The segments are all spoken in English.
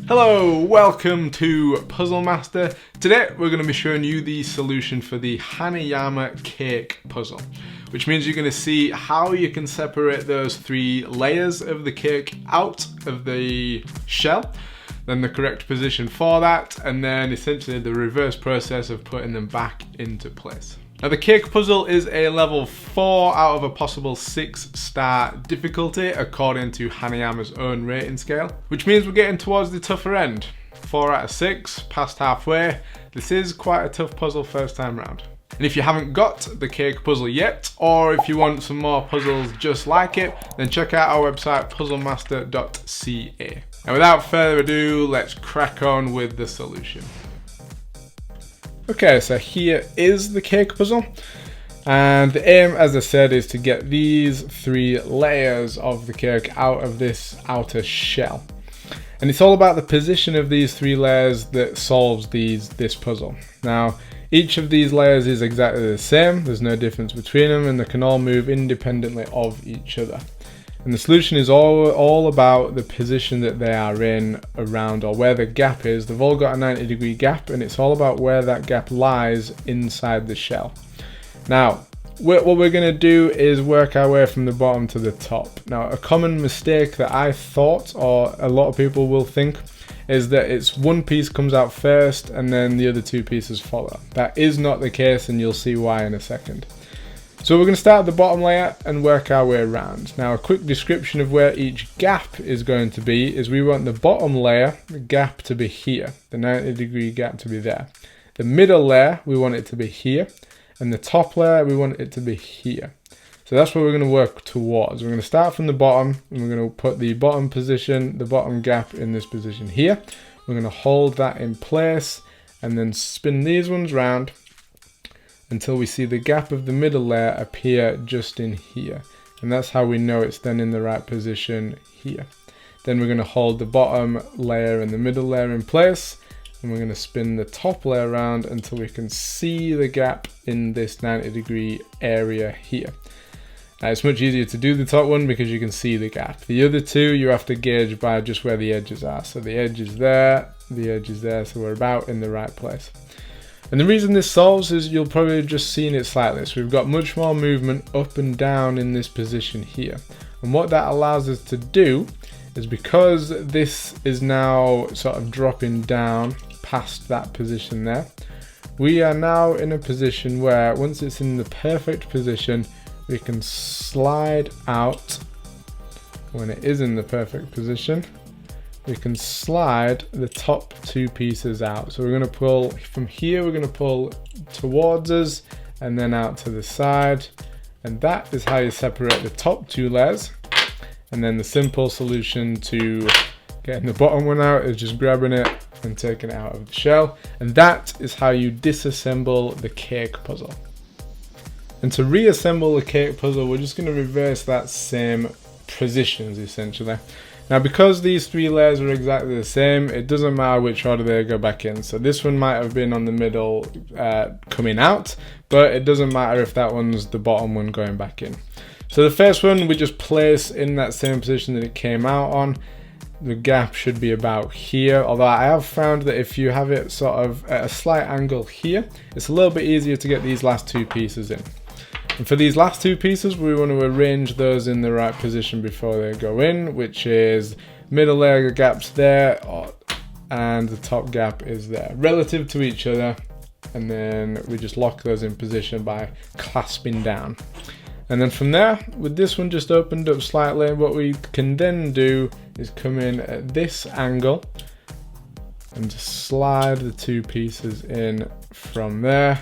Hello, welcome to Puzzle Master. Today we're going to be showing you the solution for the Hanayama cake puzzle, which means you're going to see how you can separate those three layers of the cake out of the shell, then the correct position for that, and then essentially the reverse process of putting them back into place. Now the cake puzzle is a level 4 out of a possible 6-star difficulty according to Hanayama's own rating scale, which means we're getting towards the tougher end. 4 out of 6, past halfway. This is quite a tough puzzle first time round. And if you haven't got the cake puzzle yet, or if you want some more puzzles just like it, then check out our website puzzlemaster.ca. And without further ado, let's crack on with the solution. Okay, so here is the cake puzzle, and the aim, as I said, is to get these three layers of the cake out of this outer shell. And it's all about the position of these three layers that solves this puzzle. Now, each of these layers is exactly the same, there's no difference between them, and they can all move independently of each other. And the solution is all about the position that they are in around, or where the gap is. They've all got a 90-degree gap, and it's all about where that gap lies inside the shell. Now, what we're going to do is work our way from the bottom to the top. Now, a common mistake that I thought, or a lot of people will think, is that it's one piece comes out first and then the other two pieces follow. That is not the case, and you'll see why in a second. So we're going to start at the bottom layer and work our way around. Now, a quick description of where each gap is going to be is we want the bottom layer, the gap, to be here, the 90-degree gap to be there. The middle layer, we want it to be here, and the top layer, we want it to be here. So that's what we're going to work towards. We're going to start from the bottom, and we're going to put the bottom position, the bottom gap, in this position here. We're going to hold that in place and then spin these ones round until we see the gap of the middle layer appear just in here. And that's how we know it's then in the right position here. Then we're going to hold the bottom layer and the middle layer in place, and we're going to spin the top layer around until we can see the gap in this 90-degree area here. Now, it's much easier to do the top one because you can see the gap. The other two you have to gauge by just where the edges are. So the edge is there, the edge is there, so we're about in the right place. And the reason this solves is you'll probably have just seen it slightly. So we've got much more movement up and down in this position here. And what that allows us to do is, because this is now sort of dropping down past that position there, we are now in a position where once it's in the perfect position, we can slide out. When it is in the perfect position, we can slide the top two pieces out. So we're going to pull from here, we're going to pull towards us and then out to the side. And that is how you separate the top two layers. And then the simple solution to getting the bottom one out is just grabbing it and taking it out of the shell. And that is how you disassemble the cake puzzle. And to reassemble the cake puzzle, we're just going to reverse that same positions essentially. Now, because these three layers are exactly the same, it doesn't matter which order they go back in. So this one might have been on the middle coming out, but it doesn't matter if that one's the bottom one going back in. So the first one we just place in that same position that it came out on. The gap should be about here, although I have found that if you have it sort of at a slight angle here, it's a little bit easier to get these last two pieces in. And for these last two pieces, we want to arrange those in the right position before they go in, which is middle layer gaps there, and the top gap is there, relative to each other. And then we just lock those in position by clasping down. And then from there, with this one just opened up slightly, what we can then do is come in at this angle and just slide the two pieces in from there.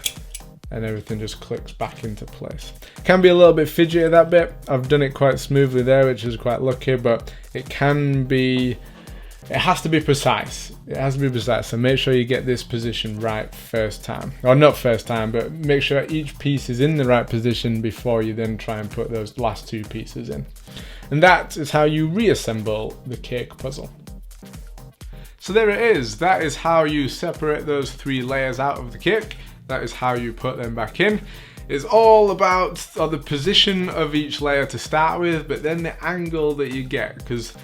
And everything just clicks back into place. Can be a little bit fidgety that bit. I've done it quite smoothly there, which is quite lucky, but it has to be precise. It has to be precise, so make sure you get this position right first time. Or not first time, but make sure each piece is in the right position before you then try and put those last two pieces in. And that is how you reassemble the cake puzzle. So there it is. That is how you separate those three layers out of the cake. That is how you put them back in. It's all about the position of each layer to start with, but then the angle that you get, because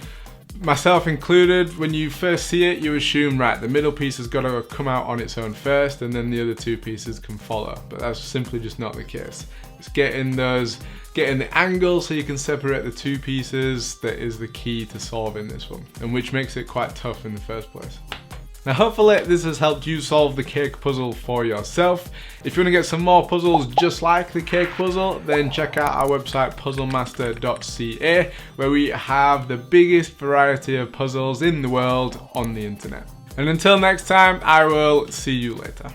myself included, when you first see it, you assume, right, the middle piece has got to come out on its own first and then the other two pieces can follow. But that's simply just not the case. It's getting the angle so you can separate the two pieces that is the key to solving this one, and which makes it quite tough in the first place. Now hopefully this has helped you solve the cake puzzle for yourself. If you want to get some more puzzles just like the cake puzzle, then check out our website puzzlemaster.ca, where we have the biggest variety of puzzles in the world on the internet. And until next time, I will see you later.